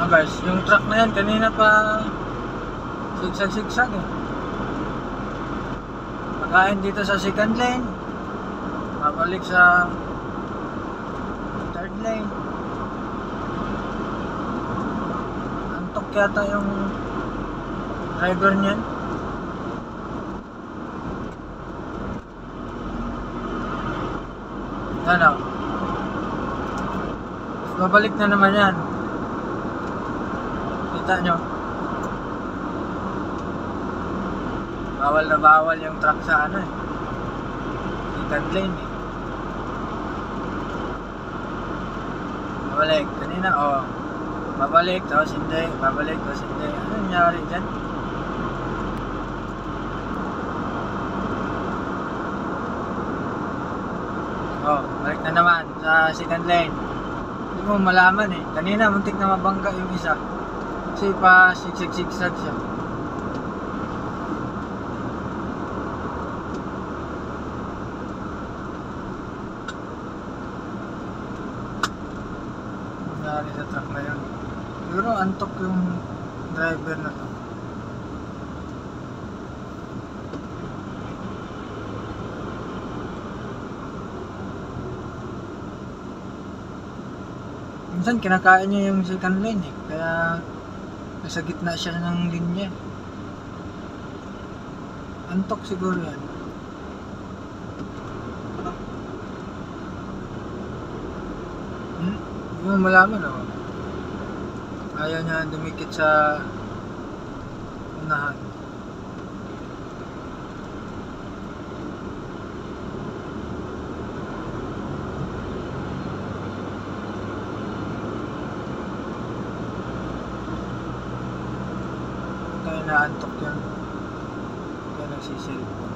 guys, yung truck na yan kanina pa sigsag eh. Pagkain dito sa second lane, babalik sa third lane. Antok yata yung driver niyan. Ano? Babalik na naman yan. Kita nyo? Bawal na bawal yung truck sa ano eh. Second lane eh. Babalik. Kanina oh. Babalik tapos hindi. Babalik tapos hindi. Ano nangyari dyan? Oh, balik na naman sa second lane. Hindi mo malaman eh. Kanina muntik na mabangga yung isa. Kasi pa sigsag siya. Nangyari sa truck na yun. Siguro antok yung driver na to. Minsan kinakain niya yung second lane eh. Kaya nasa gitna siya ng linya. Antok siguro yan. Hindi mo malaman oh. Ayaw niya dumikit sa unahan. Kaya naantok yun. Kaya nagsiselfon.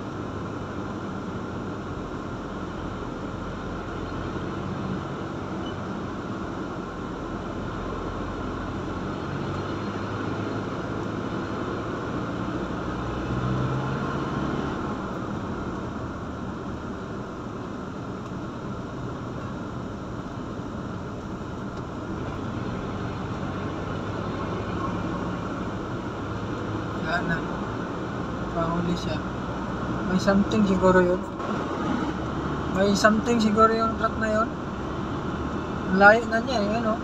Na pahuli siya. May something siguro yun. May something siguro yung truck na yun. Layo na niya eh, ano?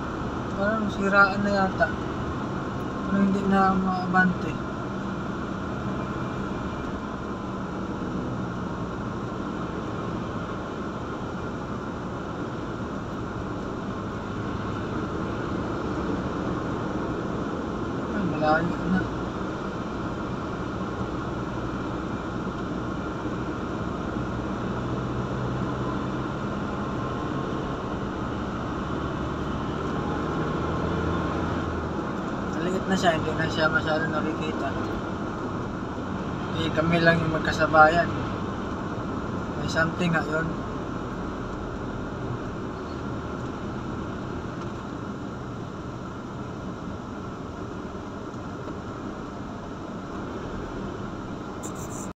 Parang siraan na yata. Parang hindi na maabante. Ay, malayo na. Maliit na siya, hindi na siya masyado nakikita. Eh, kami lang yung magkasabayan. May something nga yun.